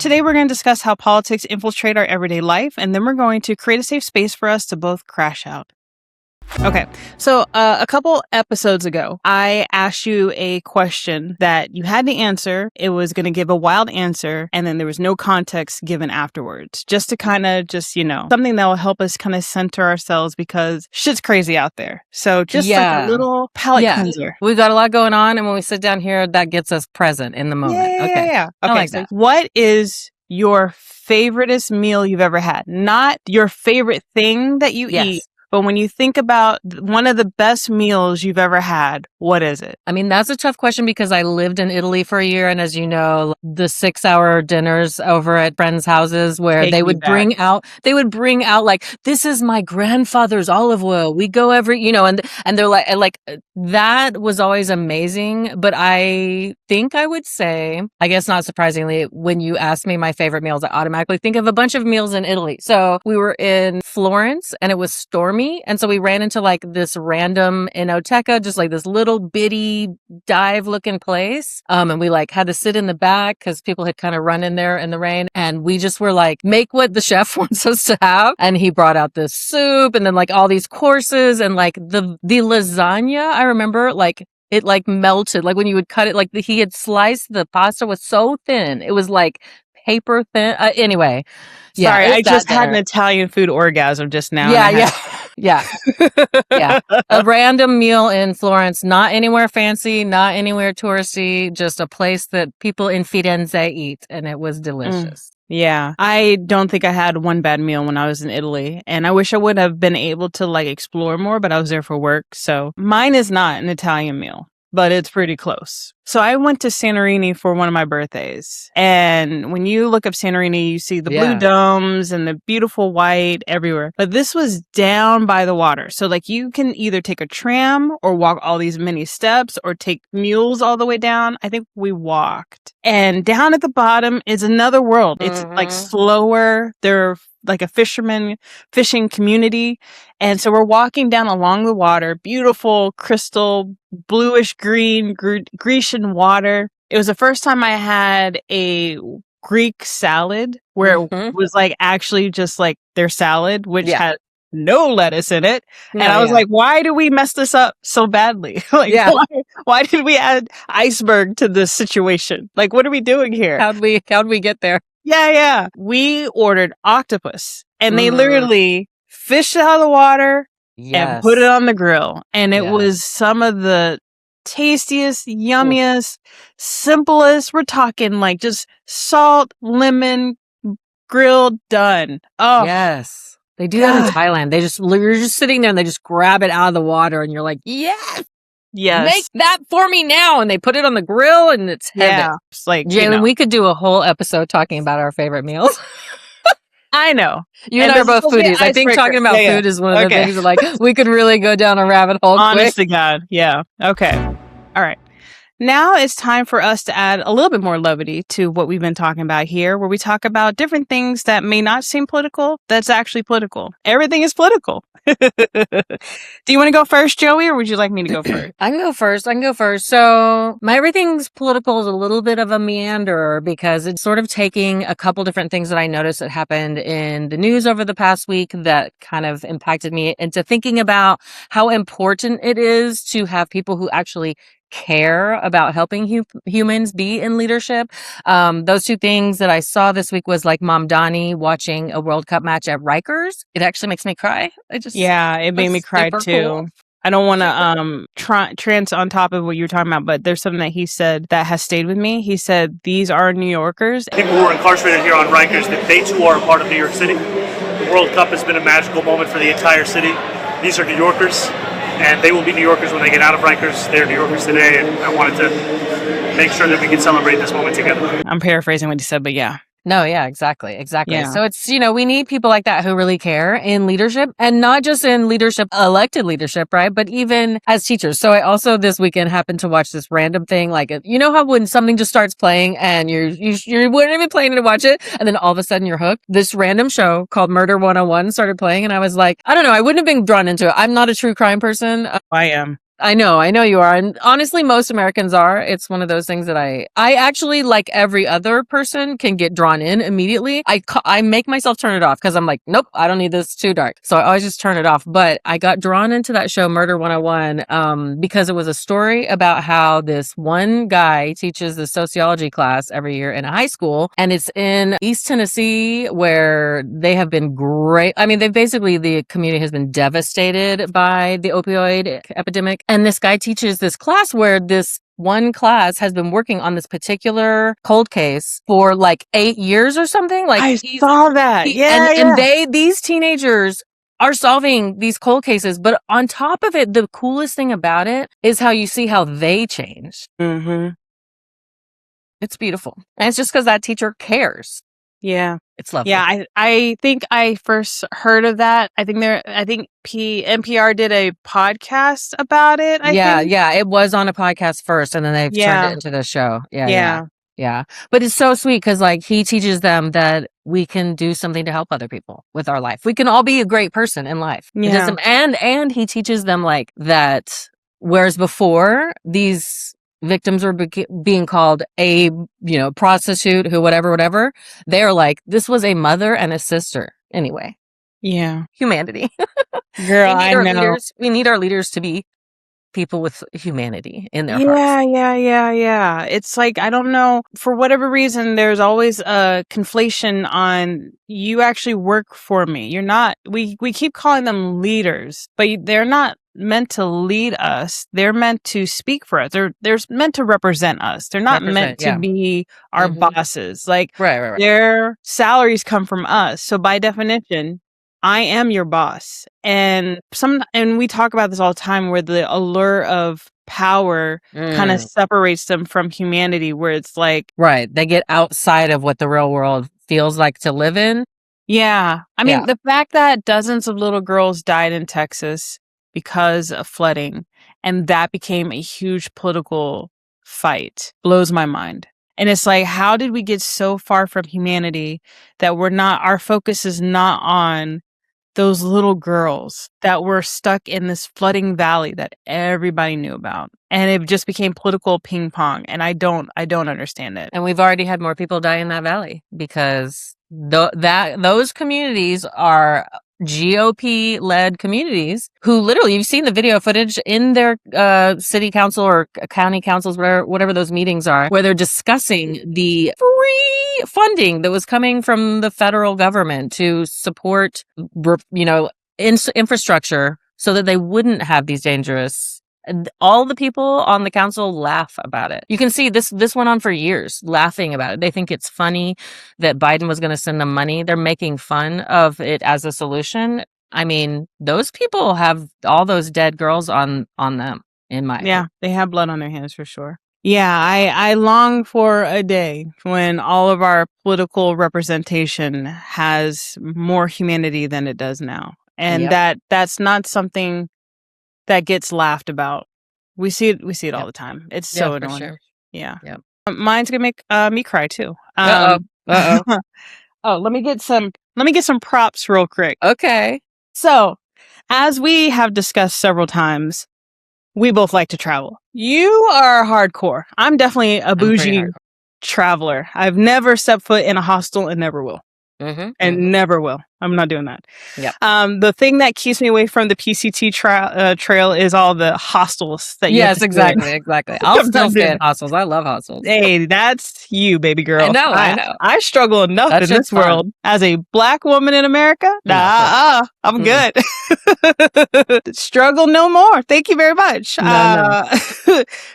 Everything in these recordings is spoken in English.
today we're going to discuss how politics infiltrate our everyday life, and then we're going to create a safe space for us to both crash out. Okay, so a couple episodes ago, I asked you a question that you had to answer. It was going to give a wild answer, and then there was no context given afterwards, just to kind of something that will help us kind of center ourselves because shit's crazy out there. So just like a little palate cleanser. We've got a lot going on, and when we sit down here, that gets us present in the moment. Yeah. Okay, I like so that. what is your favoriteest meal you've ever had? Not your favorite thing that you eat. But when you think about one of the best meals you've ever had, what is it? I mean, that's a tough question because I lived in Italy for a year. And as you know, the 6-hour dinners over at friends' houses where they would bring out like, this is my grandfather's olive oil. We go every, and they're like, that was always amazing. But I think I would say, I guess not surprisingly, when you ask me my favorite meals, I automatically think of a bunch of meals in Italy. So we were in Florence and it was stormy. And so we ran into like this random enoteca, just like this little bitty dive looking place. And we like had to sit in the back because people had kind of run in there in the rain. And we just were like, make what the chef wants us to have. And he brought out this soup and then like all these courses and like the lasagna. I remember like it like melted, like when you would cut it, like he had sliced the pasta was so thin. It was like paper thin. Anyway. Sorry, I just had an Italian food orgasm just now. Yeah. A random meal in Florence, not anywhere fancy, not anywhere touristy, just a place that people in Firenze eat, and it was delicious. Yeah, I don't think I had one bad meal when I was in Italy, and I wish I would have been able to like explore more, but I was there for work, so mine is not an Italian meal, but it's pretty close. So I went to Santorini for one of my birthdays. And when you look up Santorini, you see the blue domes and the beautiful white everywhere. But this was down by the water. So like you can either take a tram or walk all these many steps or take mules all the way down. I think we walked. And down at the bottom is another world. It's like slower. They're like a fishing community. And so we're walking down along the water, beautiful crystal, bluish green, Grecian water. It was the first time I had a Greek salad where it was like actually just like their salad, which had no lettuce in it. And I was like, why do we mess this up so badly? Like, why did we add iceberg to this situation? Like, what are we doing here? How'd we get there? Yeah. We ordered octopus and they literally fished it out of the water and put it on the grill. And it was some of the tastiest, yummiest, simplest. We're talking like just salt, lemon, grilled, done. Oh, yes. They do that in Thailand. You're just sitting there and they just grab it out of the water and you're like, yes. Make that for me now. And they put it on the grill and it's heaven. Yeah. It's like, Jalon, we could do a whole episode talking about our favorite meals. I know. You and I are both foodies. I think talking about food is one of the things that like we could really go down a rabbit hole. Honest to God. Yeah. Okay. All right. Now it's time for us to add a little bit more levity to what we've been talking about here, where we talk about different things that may not seem political, that's actually political. Everything is political. Do you want to go first, Joey, or would you like me to go first? I can go first. So my everything's political is a little bit of a meander because it's sort of taking a couple different things that I noticed that happened in the news over the past week that kind of impacted me into thinking about how important it is to have people who actually care about helping humans be in leadership. Those two things that I saw this week was like Mom Donnie watching a World Cup match at Rikers. It actually makes me cry. It made me cry too. Cool. I don't want to trance on top of what you were talking about, but there's something that he said that has stayed with me. He said, these are New Yorkers. People who are incarcerated here on Rikers, that they too are a part of New York City. The World Cup has been a magical moment for the entire city. These are New Yorkers. And they will be New Yorkers when they get out of Rikers. They're New Yorkers today, and I wanted to make sure that we can celebrate this moment together. I'm paraphrasing what he said, but yeah. No, yeah, exactly. Yeah. So it's, we need people like that who really care in leadership, and not just in leadership, elected leadership, right? But even as teachers. So I also this weekend happened to watch this random thing, like, you know how when something just starts playing and you weren't even planning to watch it, and then all of a sudden you're hooked? This random show called Murder 101 started playing, and I was like, I don't know, I wouldn't have been drawn into it. I'm not a true crime person. I am. I know you are. And honestly, most Americans are. It's one of those things that I actually, like every other person, can get drawn in immediately. I make myself turn it off because I'm like, nope, I don't need this, too dark. So I always just turn it off. But I got drawn into that show, Murder 101, because it was a story about how this one guy teaches the sociology class every year in a high school. And it's in East Tennessee, where they have been great. I mean, the community has been devastated by the opioid epidemic. And this guy teaches this class where this one class has been working on this particular cold case for like 8 years or something. Like, I saw that. And these teenagers are solving these cold cases. But on top of it, the coolest thing about it is how you see how they change. Mm-hmm. It's beautiful. And it's just because that teacher cares. Yeah. It's lovely. Yeah, I think I first heard of that. I think NPR did a podcast about it. Yeah, it was on a podcast first, and then they've turned it into the show. Yeah. But it's so sweet because, like, he teaches them that we can do something to help other people with our life. We can all be a great person in life. Yeah. And he teaches them like that. Whereas before, these victims were being called a, prostitute, whatever. They're like, this was a mother and a sister. Anyway. Yeah. Humanity. Girl, I know. We need our leaders to be people with humanity in their hearts. Yeah. It's like, I don't know, for whatever reason, there's always a conflation on you actually work for me. You're not, we keep calling them leaders, but they're not meant to lead us. They're meant to speak for us. They're meant to represent us. They're not meant to be our bosses. Like, right. Their salaries come from us. So by definition, I am your boss. And we talk about this all the time, where the allure of power kind of separates them from humanity, where it's like, right, they get outside of what the real world feels like to live in. Yeah. I mean, the fact that dozens of little girls died in Texas because of flooding, and that became a huge political fight, blows my mind. And it's like, how did we get so far from humanity that our focus is not on those little girls that were stuck in this flooding valley that everybody knew about? And it just became political ping pong. And I don't understand it. And we've already had more people die in that valley because those communities are GOP-led communities who literally, you've seen the video footage in their city council or county councils, whatever those meetings are, where they're discussing the free funding that was coming from the federal government to support, infrastructure so that they wouldn't have these dangerous. All the people on the council laugh about it. You can see this went on for years, laughing about it. They think it's funny that Biden was going to send them money. They're making fun of it as a solution. I mean, those people have all those dead girls on them, in my opinion. They have blood on their hands for sure. Yeah, I long for a day when all of our political representation has more humanity than it does now. And that's not something that gets laughed about. We see it all the time. It's so annoying. Sure. Yeah. Mine's gonna make me cry too. Uh-oh. Oh, let me get some props real quick. Okay. So, as we have discussed several times, we both like to travel. You are hardcore. I'm definitely a bougie traveler. I've never stepped foot in a hostel and never will. Never will. I'm not doing that. Yeah. The thing that keeps me away from the PCT trail is all the hostels that you have to exactly. I'll still stay in hostels. I love hostels. Hey, that's you, baby girl. I know. I struggle enough in this world as a Black woman in America. I'm good. Struggle no more. Thank you very much. No.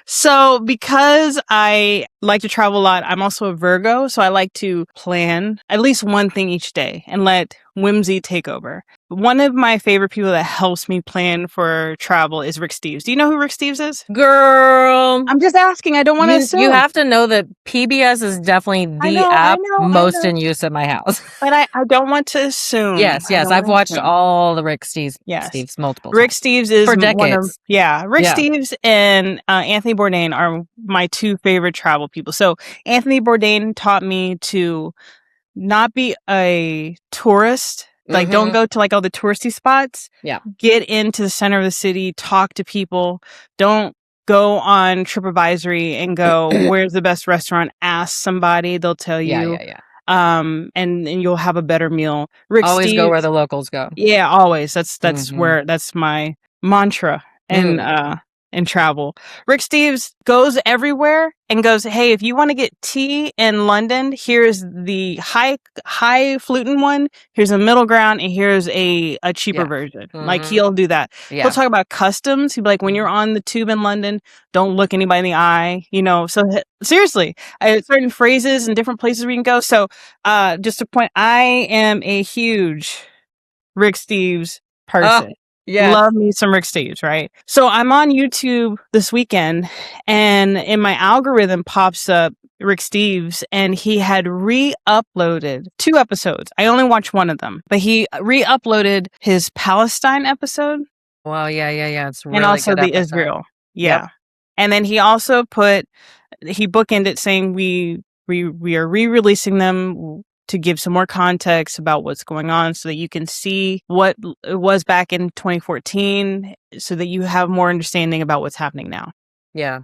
So because I like to travel a lot, I'm also a Virgo, so I like to plan at least one thing each day and let whimsy take over. One of my favorite people that helps me plan for travel is Rick Steves. Do you know who Rick Steves is? Girl, I'm just asking. I don't want to assume. You have to know that PBS is definitely the app most in use at my house. But I don't want to assume. Yes. I've watched all the Rick Steves multiple times. Rick Steves is for decades. Rick Steves and Anthony Bourdain are my two favorite travel people. So Anthony Bourdain taught me to not be a tourist Like, don't go to like all the touristy spots. Yeah. Get into the center of the city, talk to people. Don't go on TripAdvisory and go, where's the best restaurant? Ask somebody, they'll tell you. Yeah. And you'll have a better meal. Always go where the locals go. Yeah, always. That's where, that's my mantra and travel. Rick Steves goes everywhere and goes, hey, if you want to get tea in London, here's the highfalutin one, here's a middle ground, and here's a cheaper version. Like, he'll do that. He'll talk about customs. He'll be like, when you're on the tube in London, don't look anybody in the eye, you know. So seriously, certain phrases and different places we can go. So just to point, I am a huge Rick Steves person. Yeah. Love me some Rick Steves, right? So I'm on YouTube this weekend, and in my algorithm pops up Rick Steves, and he had re-uploaded 2 episodes. I only watched one of them, but he re-uploaded his Palestine episode. Well, yeah. It's really and also good the episode. Israel. Yeah. Yep. And then he also he bookended it saying we are re-releasing them to give some more context about what's going on so that you can see what it was back in 2014 so that you have more understanding about what's happening now. Yeah.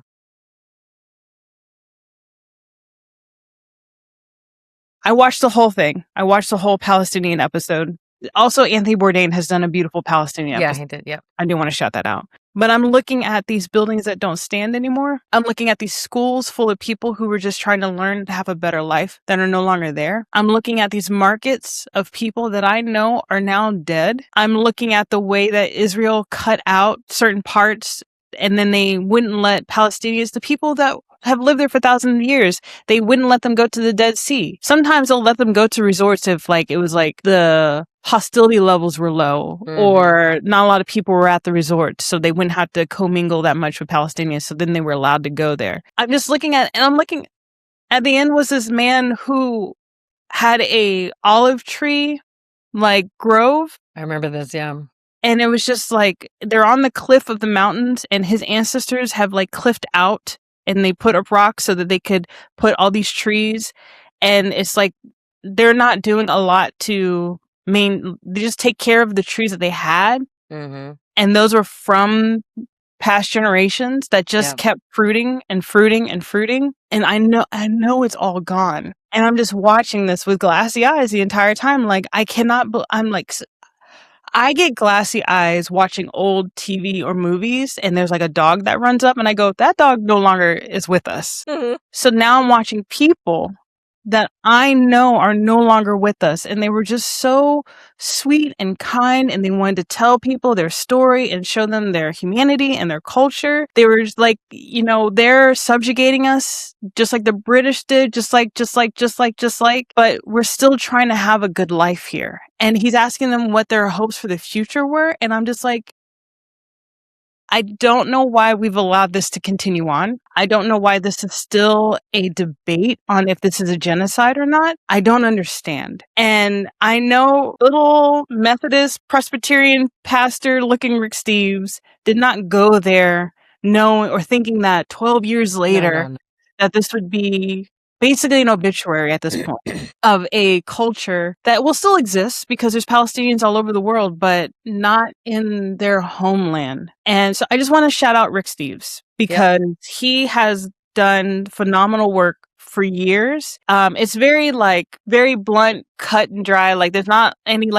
I watched the whole thing. I watched the whole Palestinian episode. Also, Anthony Bourdain has done a beautiful Palestinian episode. Yeah, he did. Yep. I do want to shout that out. But I'm looking at these buildings that don't stand anymore. I'm looking at these schools full of people who were just trying to learn to have a better life that are no longer there. I'm looking at these markets of people that I know are now dead. I'm looking at the way that Israel cut out certain parts, and then they wouldn't let Palestinians, the people that have lived there for thousands of years, they wouldn't let them go to the Dead Sea. Sometimes they'll let them go to resorts if like it was like the hostility levels were low or not a lot of people were at the resort, so they wouldn't have to commingle that much with Palestinians, so then they were allowed to go there. I'm just looking at, and I'm looking at the end was this man who had a olive tree like grove. I remember this, yeah. And it was just like they're on the cliff of the mountains, and his ancestors have like cliffed out, and they put up rocks so that they could put all these trees. And it's like they're not doing a lot to they just take care of the trees that they had. And those were from past generations that just kept fruiting and fruiting and fruiting. And I know it's all gone. And I'm just watching this with glassy eyes the entire time. Like, I get glassy eyes watching old TV or movies, and there's like a dog that runs up, and I go, that dog no longer is with us. So now I'm watching people that I know are no longer with us, and they were just so sweet and kind, and they wanted to tell people their story and show them their humanity and their culture. They were just like, you know, they're subjugating us just like the British did, just like, but we're still trying to have a good life here. And he's asking them what their hopes for the future were, and I'm just like, I don't know why we've allowed this to continue on. I don't know why this is still a debate on if this is a genocide or not. I don't understand. And I know little Methodist Presbyterian pastor looking Rick Steves did not go there knowing or thinking that 12 years later that this would be basically an obituary at this point of a culture that will still exist because there's Palestinians all over the world, but not in their homeland. And so I just want to shout out Rick Steves because he has done phenomenal work for years. It's very blunt, cut and dry. Like, there's not any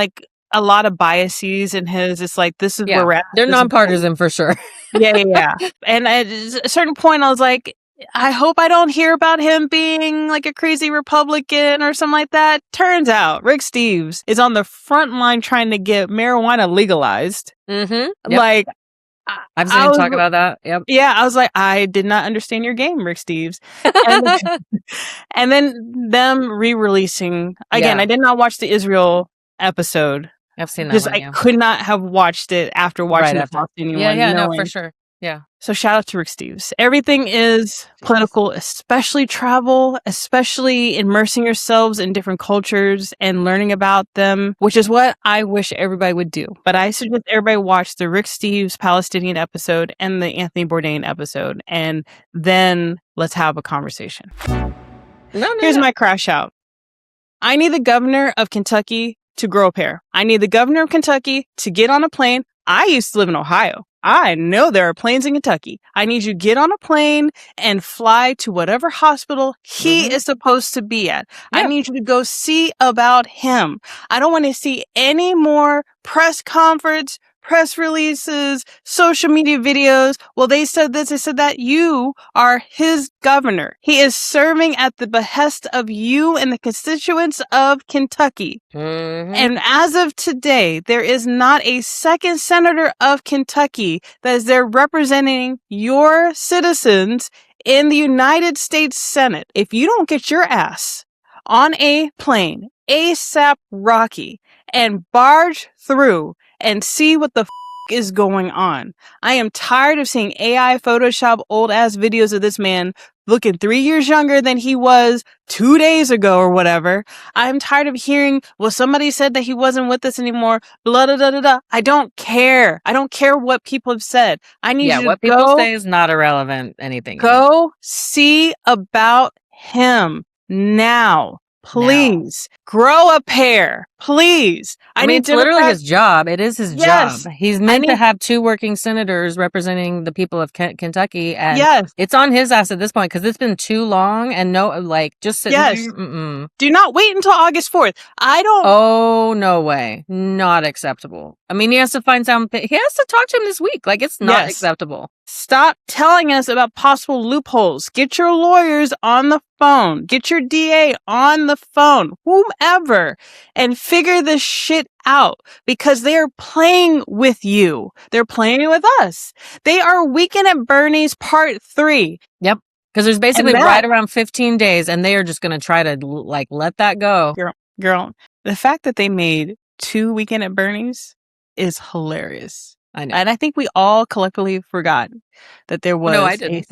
a lot of biases in his. It's like, this is where we're at. They're nonpartisan for sure. Yeah. And at a certain point I was like, I hope I don't hear about him being like a crazy Republican or something like that. Turns out Rick Steves is on the front line trying to get marijuana legalized. Like, I've seen him talk about that. Yep. Yeah, I was like, I did not understand your game, Rick Steves. And then them re-releasing again. I did not watch the Israel episode. I've seen that because one, I could not have watched it after watching the Palestinian one. Yeah, no, for sure. Yeah. So shout out to Rick Steves. Everything is political, especially travel, especially immersing yourselves in different cultures and learning about them, which is what I wish everybody would do. But I suggest everybody watch the Rick Steves Palestinian episode and the Anthony Bourdain episode, and then let's have a conversation. Here's my crash out. I need the governor of Kentucky to grow a pair. I need the governor of Kentucky to get on a plane. I used to live in Ohio. I know there are planes in Kentucky. I need you to get on a plane and fly to whatever hospital he is supposed to be at. Yeah. I need you to go see about him. I don't want to see any more press conference, press releases, social media videos. Well, they said this, they said that. You are his governor. He is serving at the behest of you and the constituents of Kentucky. And as of today, there is not a second senator of Kentucky that is there representing your citizens in the United States Senate. If you don't get your ass on a plane, ASAP Rocky, and barge through and see what the is going on. I am tired of seeing AI Photoshop old ass videos of this man looking 3 years younger than he was 2 days ago or whatever. I'm tired of hearing, well, somebody said that he wasn't with us anymore. Blah, blah, blah, blah, blah. I don't care. I don't care what people have said. I need you to what people say is not irrelevant. Anything. Go see about him now. Please grow a pair. Please. I mean, it's literally his job. It is his job. He's meant to have 2 working senators representing the people of Kentucky. And it's on his ass at this point because it's been too long and just sitting there. Do not wait until August 4th. Oh, no way. Not acceptable. I mean, he has to find he has to talk to him this week. It's not acceptable. Stop telling us about possible loopholes. Get your lawyers on the phone. Get your DA on the phone. Whomever. And figure this shit out because they are playing with you. They're playing with us. They are Weekend at Bernie's Part 3. Yep. Because there's basically right around 15 days and they are just going to try to let that go. Girl, the fact that they made 2 Weekend at Bernie's is hilarious. I know. And I think we all collectively forgot that there was. No, I didn't.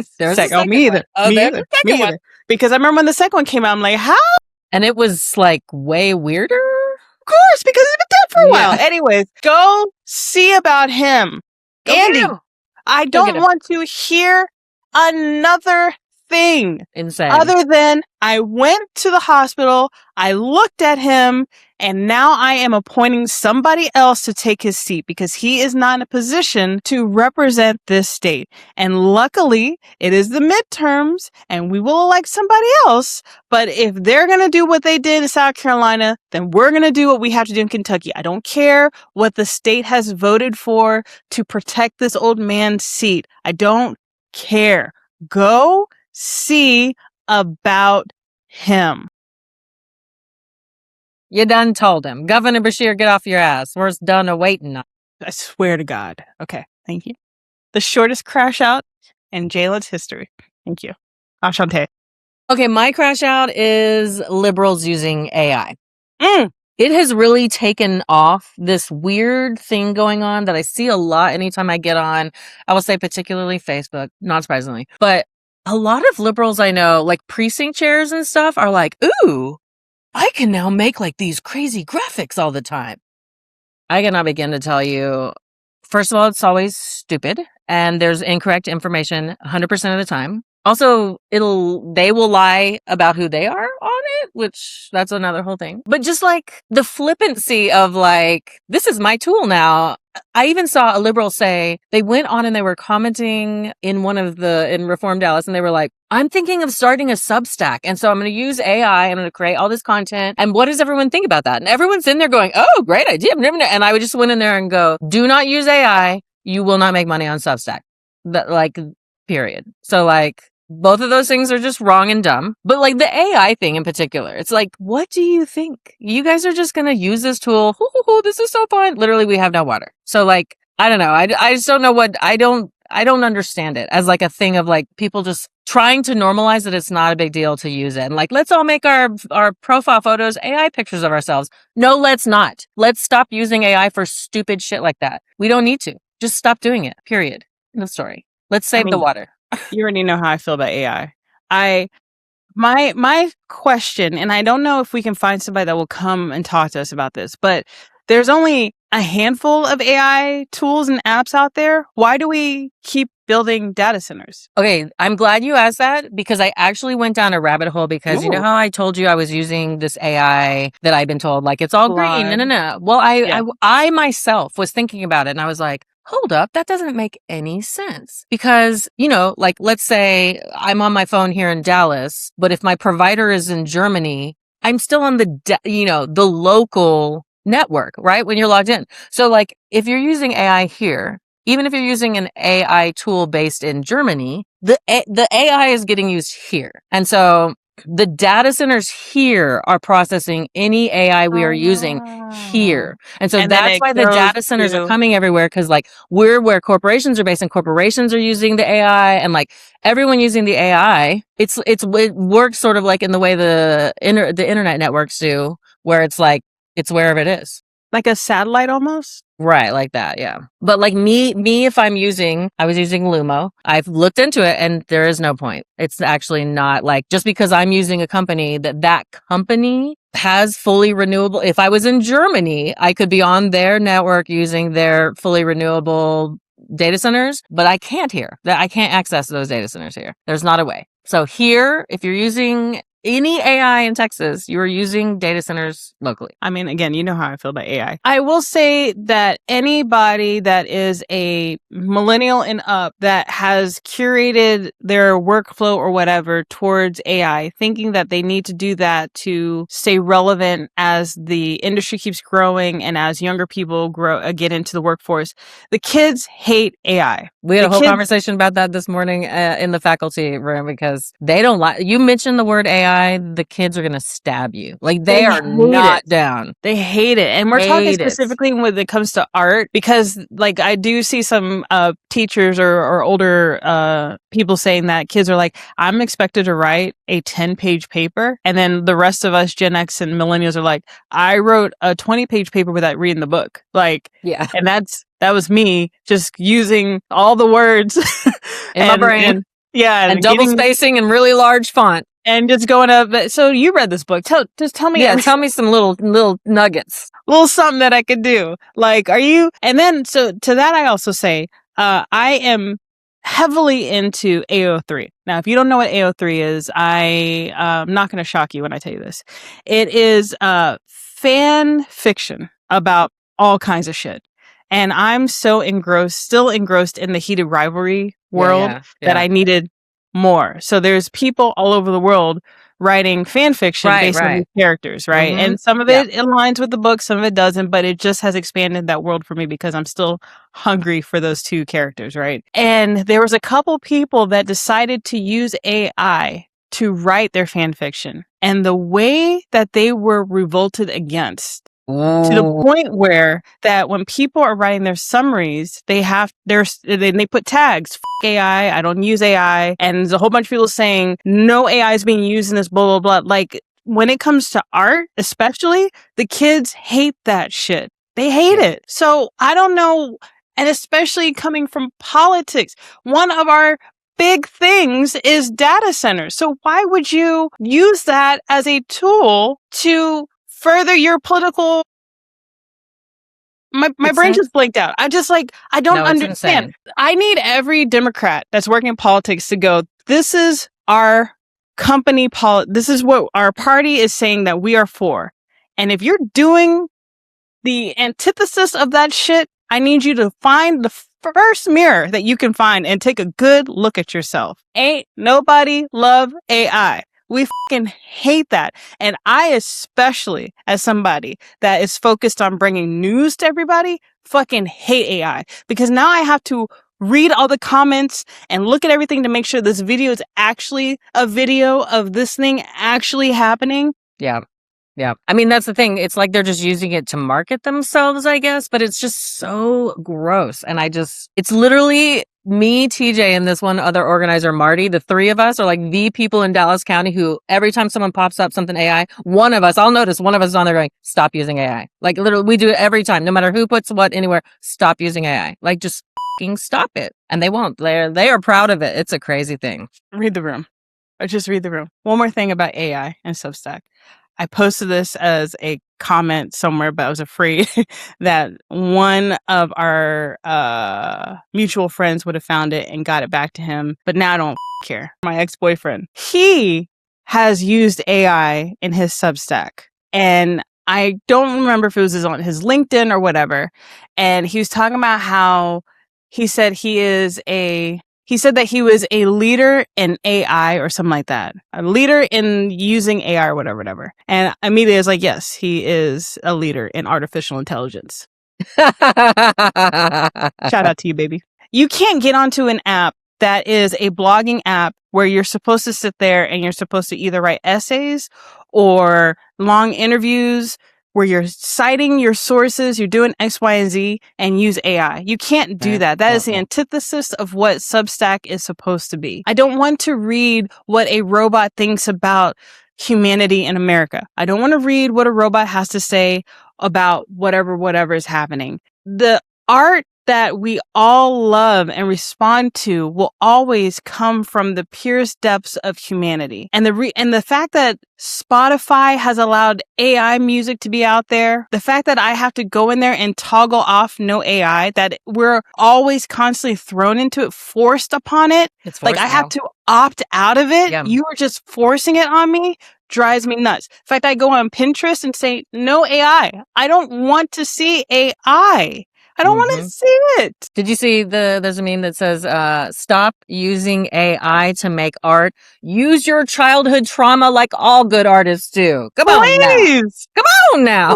Me either. Me either. Because I remember when the second one came out, I'm like, how? And it was way weirder. Of course, because it's been dead for a while. Anyways, go see about him. Andy, I don't want to hear another thing. Insane. Other than I went to the hospital, I looked at him, and now I am appointing somebody else to take his seat because he is not in a position to represent this state. And luckily, it is the midterms, and we will elect somebody else. But if they're going to do what they did in South Carolina, then we're going to do what we have to do in Kentucky. I don't care what the state has voted for to protect this old man's seat. I don't care. Go see about him. You done told him. Governor Beshear, get off your ass. We're done awaiting. I swear to God. Okay, thank you. The shortest crash out in Jalon's history. Thank you. Ashante. Okay, my crash out is liberals using AI. It has really taken off, this weird thing going on that I see a lot anytime I get on, I will say particularly Facebook, not surprisingly. But a lot of liberals I know, precinct chairs and stuff, are like, ooh, I can now make these crazy graphics all the time. I cannot begin to tell you, first of all, it's always stupid and there's incorrect information 100% of the time. Also, they will lie about who they are on it, which that's another whole thing. But just the flippancy of this is my tool now. I even saw a liberal say they went on and they were commenting in in Reform Dallas and they were like, I'm thinking of starting a Substack. And so I'm going to use AI. I'm going to create all this content. And what does everyone think about that? And everyone's in there going, oh, great idea. And I would just went in there and go, do not use AI. You will not make money on Substack. Period. So both of those things are just wrong and dumb. But the AI thing in particular, it's what do you think? You guys are just going to use this tool. This is so fun. Literally, we have no water. So I don't know. I just don't know I don't understand it as a thing of people just trying to normalize that it's not a big deal to use it. And let's all make our profile photos AI pictures of ourselves. No, let's not. Let's stop using AI for stupid shit like that. We don't need to. Just stop doing it. Period. End of story. Let's save the water. You already know how I feel about AI. My question, and I don't know if we can find somebody that will come and talk to us about this, but there's only a handful of AI tools and apps out there. Why do we keep building data centers? Okay, I'm glad you asked that because I actually went down a rabbit hole because you know Ooh. how I told you I was using this AI that I've been told like it's all green. No. Well, I myself was thinking about it and I was like, hold up, that doesn't make any sense because, you know, like let's say I'm on my phone here in Dallas, but if my provider is in Germany, I'm still on the local network, right? When you're logged in. So like if you're using AI here, even if you're using an AI tool based in Germany, the AI is getting used here. And so the data centers here are processing any AI we are using here. And so that's why the data centers are coming everywhere because like we're where corporations are based and corporations are using the AI and like everyone using the AI, it works sort of like in the way the internet networks do where it's like it's wherever it is. Like a satellite almost? Right, like that, yeah. But like me, if I was using Lumo, I've looked into it and there is no point. It's actually not like, just because I'm using a company that company has fully renewable. If I was in Germany, I could be on their network using their fully renewable data centers, but I can't here. I can't access those data centers here. There's not a way. So here, if you're using any AI in Texas, you are using data centers locally. I mean, again, you know how I feel about AI. I will say that anybody that is a millennial and up that has curated their workflow or whatever towards AI, thinking that they need to do that to stay relevant as the industry keeps growing and as younger people get into the workforce, the kids hate AI. We had a whole conversation about that this morning in the faculty room because they don't like, you mentioned the word AI, the kids are going to stab you. Like they are not down. They hate it. And we're talking specifically when it comes to art because like I do see some teachers or older people saying that kids are like, I'm expected to write a 10-page paper. And then the rest of us Gen X and millennials are like, I wrote a 20-page paper without reading the book. Like, yeah. And that was me just using all the words in my brain. And double spacing and really large font. And just going up. So you read this book. Tell me. Yeah, tell me some little nuggets. Little something that I could do. Like, are you? And then, so to that, I also say, I am heavily into AO3. Now, if you don't know what AO3 is, I'm not going to shock you when I tell you this. It is fan fiction about all kinds of shit. And I'm so still engrossed in the heated rivalry world that I needed more. So there's people all over the world writing fan fiction based on these characters, right? Mm-hmm. And some of it aligns with the book, some of it doesn't, but it just has expanded that world for me because I'm still hungry for those two characters, right? And there was a couple people that decided to use AI to write their fan fiction. And the way that they were revolted against, to the point where that when people are writing their summaries, they put tags, F AI, I don't use AI. And there's a whole bunch of people saying no AI is being used in this, blah, blah, blah. Like when it comes to art, especially, the kids hate that shit. They hate it. So I don't know. And especially coming from politics, one of our big things is data centers. So why would you use that as a tool to further your political? My brain just blanked out. I don't understand. Insane. I need every Democrat that's working in politics to go, this is our company this is what our party is saying that we are for. And if you're doing the antithesis of that shit, I need you to find the first mirror that you can find and take a good look at yourself. Ain't nobody love AI. We fucking hate that. And I, especially as somebody that is focused on bringing news to everybody, fucking hate AI because now I have to read all the comments and look at everything to make sure this video is actually a video of this thing actually happening. Yeah. Yeah. I mean, that's the thing. It's like they're just using it to market themselves, I guess, but it's just so gross. And it's literally me, TJ, and this one other organizer, Marty. The three of us are like the people in Dallas County who every time someone pops up something AI, I'll notice one of us is on there going, stop using AI. Like literally we do it every time, no matter who puts what anywhere, stop using AI. Like just fucking stop it. And they won't. They are proud of it. It's a crazy thing. Read the room. Or just read the room. One more thing about AI and Substack. I posted this as a comment somewhere, but I was afraid that one of our mutual friends would have found it and got it back to him. But now I don't care. My ex-boyfriend, he has used AI in his Substack, and I don't remember if it was on his LinkedIn or whatever. And he was talking about how he said that he was a leader in AI or something like that. A leader in using AI or whatever. And immediately I was like, yes, he is a leader in artificial intelligence. Shout out to you, baby. You can't get onto an app that is a blogging app where you're supposed to sit there and you're supposed to either write essays or long interviews where you're citing your sources, you're doing X, Y, and Z, and use AI. You can't do that. That is the antithesis of what Substack is supposed to be. I don't want to read what a robot thinks about humanity in America. I don't want to read what a robot has to say about whatever is happening. The art that we all love and respond to will always come from the purest depths of humanity. And the fact that Spotify has allowed AI music to be out there, the fact that I have to go in there and toggle off no AI, that we're always constantly thrown into it, forced upon it. It's like I have to opt out of it. Yeah. You are just forcing it on me. Drives me nuts. In fact, I go on Pinterest and say, no AI. I don't want to see AI. I don't want to see it. Did you see there's a meme that says, stop using AI to make art. Use your childhood trauma like all good artists do. Come on now.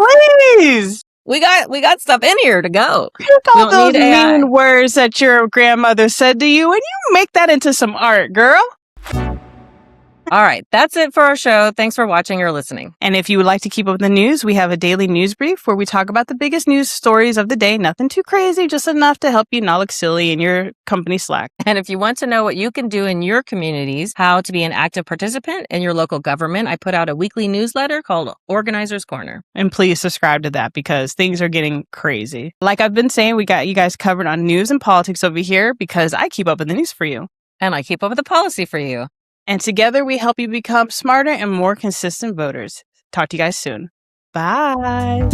Please. We got stuff in here to go. Take all those mean words that your grandmother said to you and you make that into some art, girl. All right, that's it for our show. Thanks for watching or listening. And if you would like to keep up with the news, we have a daily news brief where we talk about the biggest news stories of the day. Nothing too crazy, just enough to help you not look silly in your company Slack. And if you want to know what you can do in your communities, how to be an active participant in your local government, I put out a weekly newsletter called Organizer's Corner. And please subscribe to that because things are getting crazy. Like I've been saying, we got you guys covered on news and politics over here because I keep up with the news for you. And I keep up with the policy for you. And together we help you become smarter and more consistent voters. Talk to you guys soon. Bye.